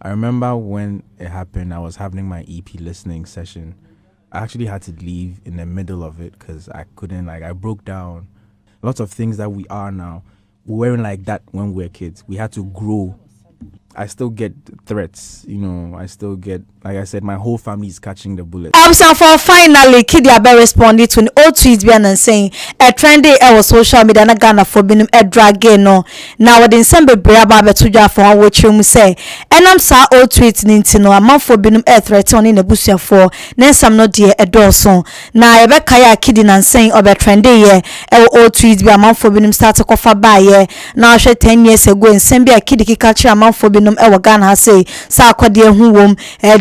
I remember when it happened, I was having my EP listening session. I actually had to leave in the middle of it because I couldn't, I broke down. Lots of things that we are now, we weren't like that when we were kids. We had to grow. I still get threats, I still get, like I said, my whole family is catching the bullet. So for finally, Kidi Abe responded to an old tweet and saying a trendy social media na Ghana for being a drag no. Now with December braba to Jaffa for what you say. And I'm sa old tweet nintino a month for being a threat on in a busia for Nensam no dear a dawson. Now I bet Kaya Kidi and saying of a trendy old tweet be a month for being start to cover by now 10 years ago and send be a Kidi catcher a month for being a Ghana say Sarkodie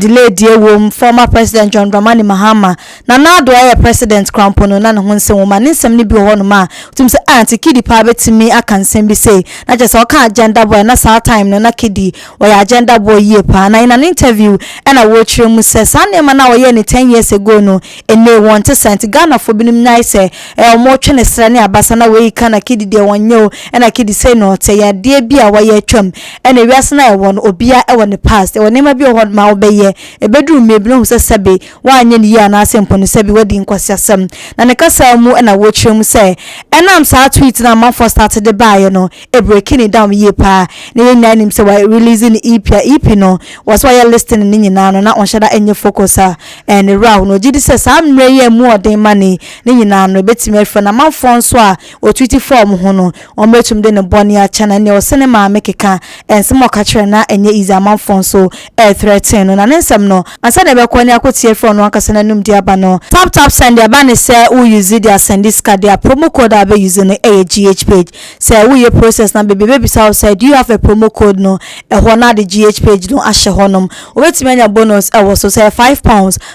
delay dear womb former President John Dramani Mahama na do I president crampono na ho nsem woman nsem ni bi ho no ma tum se anti Kidi pa betimi aka nsem bi say na just o ka agenda boy na sa time no na Kidi o ya agenda boy ye pa na in an interview and a watch mu say sane ma na o ye ni 10 years ago no ene want sent Ghana for binim nai say e mo twe ne sra ne abasa na we ka na Kidi de wonyo and a Kidi say no te ya de bi a wa ye twam and e wiase na e won obia e won the past e won ma bi o ho ma obeye e bedroom me blo se sebe wa anye ni ya na asempo no sebe wadi nkwasi asem na ne kasa mu na wo twem se enam sa tweet na man for start the buy no e breaking it down ye pa ne nya nim se wa releasing EP no was why listening ni nyina no na on shada enye focus and raw no gidi se sam re mu odin mani ni nyina no betime afa na man for nso a o tweet form ho no on betum de ne boni a chana ne o sene ma mekeka ensem o ka kire na enye easy man for nso e threaten no na nsem no ansa de be kwani akotie phone no akasa na num dia ba no tap send dia ba ne say who use their send this card their promo code abe use no GH page say we your process na baby say outside do you have a promo code no e ho na the GH page no ahye honom obetime anya bonus e was so say £5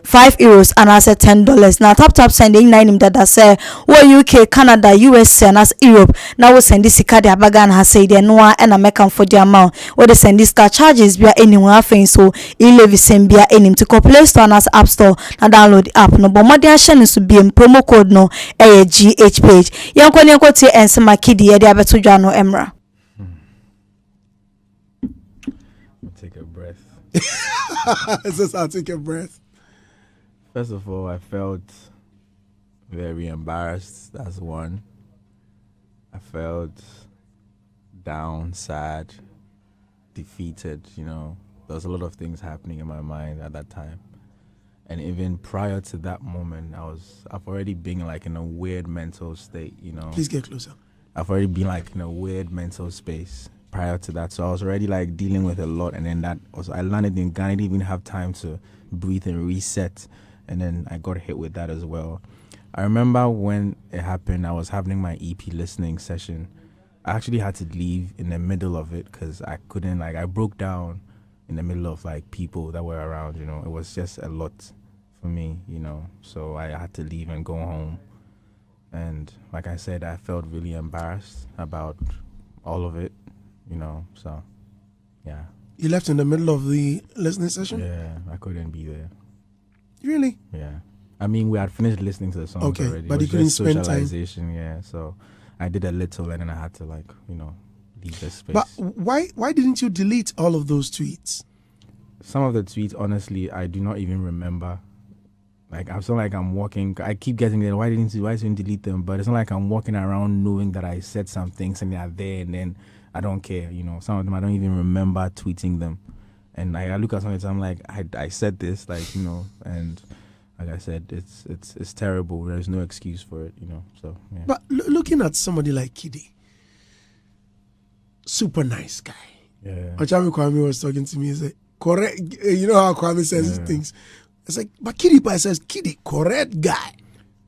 €5 and as $10 now tap send in nine him that say we UK Canada US and as Europe now we send this card dia baga na say there no and American for the amount we dey send this card charges be anyone afin so levi sembia enim to Play Store and as App Store na download the app no but modern share so be promo code no GH page yankoni yankoti ensema Kidi ye dia beto dwa no emra. Take a breath. I'll take a breath. First of all, I felt very embarrassed. That's one. I felt down, sad, defeated, There was a lot of things happening in my mind at that time. And even prior to that moment, I've already been in a weird mental state, Please get closer. I've already been in a weird mental space prior to that. So I was already dealing with a lot. And then I landed in Ghana, I didn't even have time to breathe and reset. And then I got hit with that as well. I remember when it happened, I was having my EP listening session. I actually had to leave in the middle of it because I couldn't, I broke down in the middle of people that were around, it was just a lot for me, so I had to leave and go home. And like I said, I felt really embarrassed about all of it, so yeah. You left in the middle of the listening session? Yeah, I couldn't be there. Really? Yeah. I mean, we had finished listening to the songs okay, already. But you couldn't spend socialization, yeah, so I did a little and then I had to leave the space. But why didn't you delete all of those tweets? Some of the tweets, honestly, I do not even remember. I'm so I'm walking. I keep getting there. Why didn't you delete them? But it's not like I'm walking around knowing that I said some things and they are there, and then I don't care. Some of them I don't even remember tweeting them. And I look at some of it, I'm like, I said this, and like I said, it's terrible. There's no excuse for it, So yeah. But looking at somebody like Kidi, super nice guy. Yeah. Ochami Kwame was talking to me. He said, correct. You know how Kwame says things. It's like, but Kidi says, Kidi, correct guy.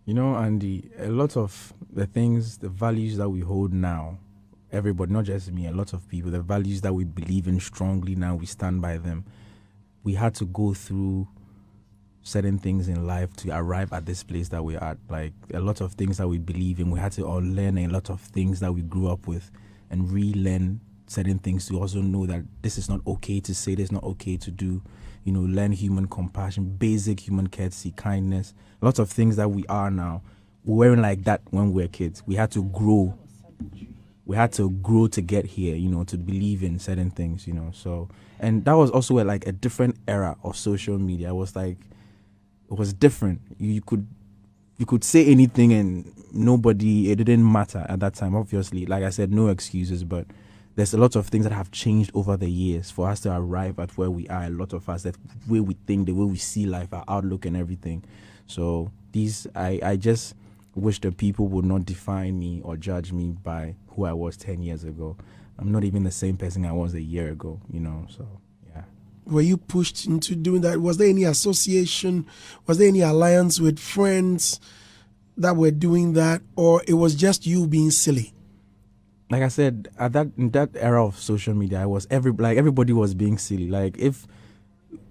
Andy, a lot of the things, the values that we hold now, everybody, not just me, a lot of people, the values that we believe in strongly now, we stand by them. We had to go through certain things in life to arrive at this place that we're at. A lot of things that we believe in, we had to unlearn a lot of things that we grew up with and relearn certain things to also know that this is not okay to say, this is not okay to do. Learn human compassion, basic human courtesy, kindness. Lots of things that we are now, we weren't like that when we were kids. We had to grow. we had to grow to get here, to believe in certain things, So, and that was also like a different era of social media. It was different. You could say anything and it didn't matter at that time. Obviously, like I said, no excuses, but there's a lot of things that have changed over the years for us to arrive at where we are. A lot of us, that way we think, the way we see life, our outlook and everything. So I just wish the people would not define me or judge me by who I was 10 years ago. I'm not even the same person I was a year ago, so yeah. Were you pushed into doing that? Was there any association? Was there any alliance with friends that were doing that, or it was just you being silly? Like I said, in that era of social media, everybody was being silly. Like if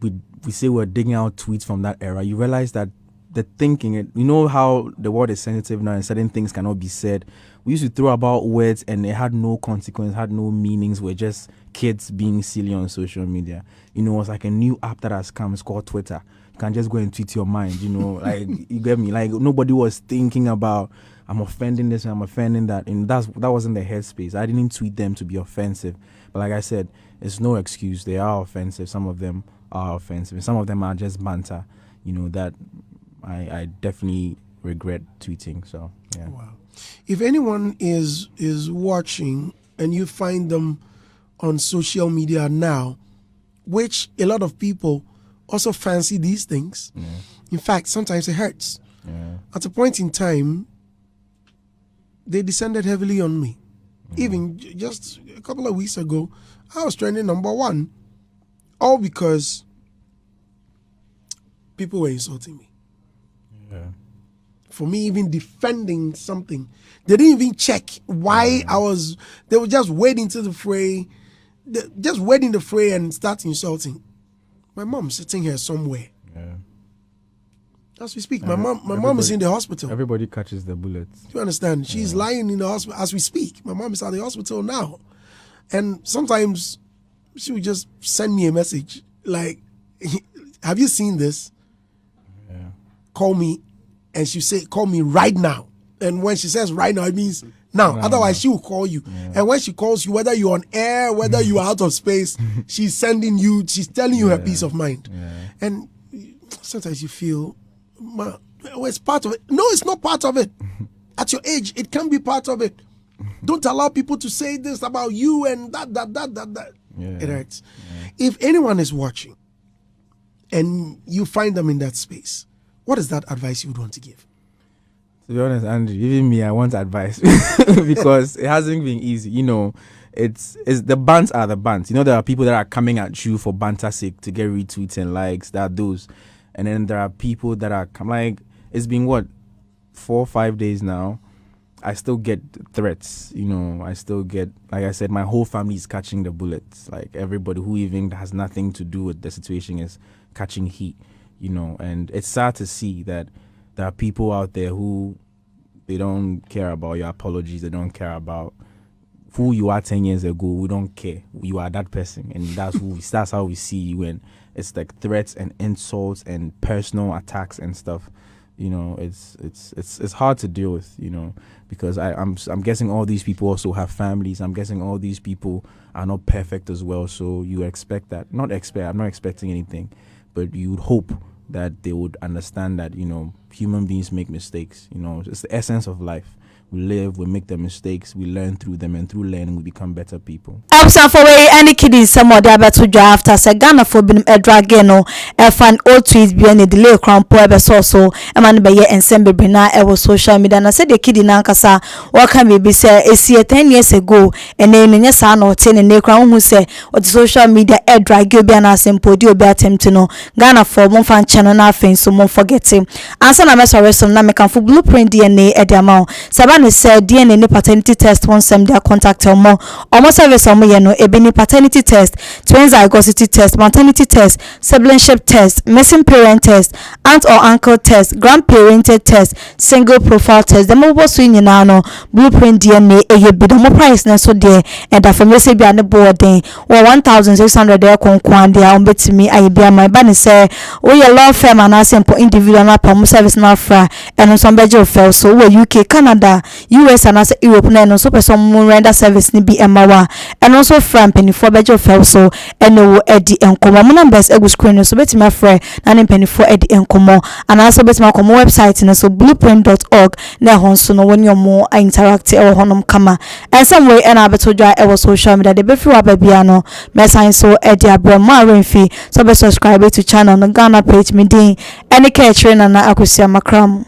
we say we're digging out tweets from that era, you realize that the thinking, how the world is sensitive now and certain things cannot be said. We used to throw about words and it had no consequence, had no meanings. We're just kids being silly on social media. It's like a new app that has come. It's called Twitter. You can just go and tweet your mind, like, you get me? Like, nobody was thinking about, I'm offending this and I'm offending that. And that wasn't the headspace. I didn't tweet them to be offensive. But like I said, it's no excuse. They are offensive. Some of them are offensive. And some of them are just banter, that I definitely regret tweeting. So, yeah. Wow. If anyone is watching and you find them on social media now, which a lot of people also fancy these things. Yeah. In fact, sometimes it hurts. Yeah. At a point in time, they descended heavily on me. Yeah. Even just a couple of weeks ago, I was trending number 1, all because people were insulting me. Yeah. For me, even defending something, they didn't even check why they were just wading to the fray, just wading the fray and start insulting. My mom sitting here somewhere. Yeah. As we speak, my mom is in the hospital. Everybody catches the bullets. Do you understand? She's lying in the hospital as we speak. My mom is at the hospital now. And sometimes she would just send me a message like, have you seen this? Yeah. Call me. And she say, call me right now. And when she says right now, it means now. No, otherwise, she will call you. Yeah. And when she calls you, whether you're on air, whether you're out of space, she's telling you her peace of mind. Yeah. And sometimes you feel, it's part of it. No, it's not part of it. At your age, it can be part of it. Don't allow people to say this about you and that. Yeah. It hurts. Yeah. If anyone is watching and you find them in that space, what is that advice you would want to give? To be honest, Andrew, even me, I want advice because it hasn't been easy. It's the bants are the bants. There are people that are coming at you for banter sake to get retweets and likes. There are those, and then there are people that are like, it's been 4 or 5 days now. I still get threats. I still get, like I said, my whole family is catching the bullets. Like everybody who even has nothing to do with the situation is catching heat. And it's sad to see that there are people out there who they don't care about your apologies. They don't care about who you are 10 years ago. We don't care. You are that person, and that's how we see you. And it's like threats and insults and personal attacks and stuff. It's hard to deal with. Because I'm guessing all these people also have families. I'm guessing all these people are not perfect as well. So you expect that. I'm not expecting anything. But you would hope that they would understand that, human beings make mistakes. It's the essence of life. We live, we make the mistakes, we learn through them, and through learning, we become better people. Absa for any kid some more to draft as a Ghana for being a drageno, a fan old tweets being a delay crown poor so, a man by and send Brina, I was social media, and I said the kid in Ankasa, what can we be say, a see 10 years ago, and then in your son or 10 and a crown who say, what the social media a dragiana simple do be attempt to know Ghana for one fan channel nothing, so more forgetting. Answer na mess or some Namican for blueprint DNA at the amount. And said DNA ni paternity test once them their contact or more almost service or more ebony paternity test, twins zygosity test, maternity test, siblingship test, missing parent test, aunt or uncle test, grandparented test, single profile test. The mobile swing no blueprint DNA a bit more price na so there and that from say be on the board then or 1,600 there kon there on bet me I be my ban say we your law firm and simple individual na pom service na fra and some bejo fell so we UK Canada US and as Europe na no so person render service ni bi emawa and also from penifo bejo fel so eno edi enkomo mo numbers egu screen so betima frɛ na ne penifo edi enkomo and also betima komo website no so blueprint.org na ho so no woni omo interact e honom kama and some way and abeto dwa e social media de be free wa bia no me sign so edi abrama renfi so be subscribe to channel no Ghana page me din any care trainer na akosia makram.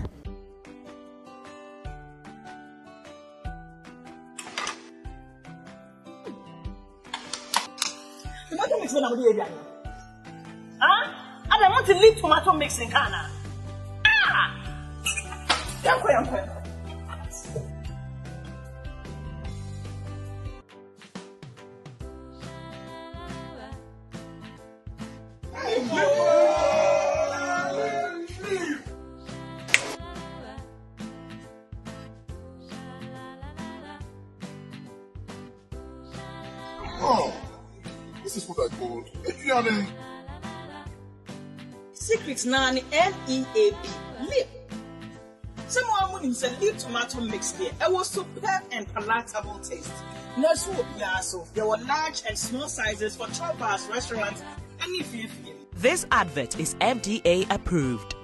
I don't want to leave tomato mix in Ghana. Oh, this is what I call Adrian. Secret nani LEAP lip. Someone would say leaf tomato mix there. It was superb and palatable taste. No soup, so there were large and small sizes for chop bars, restaurants, and if you feel. This advert is FDA approved.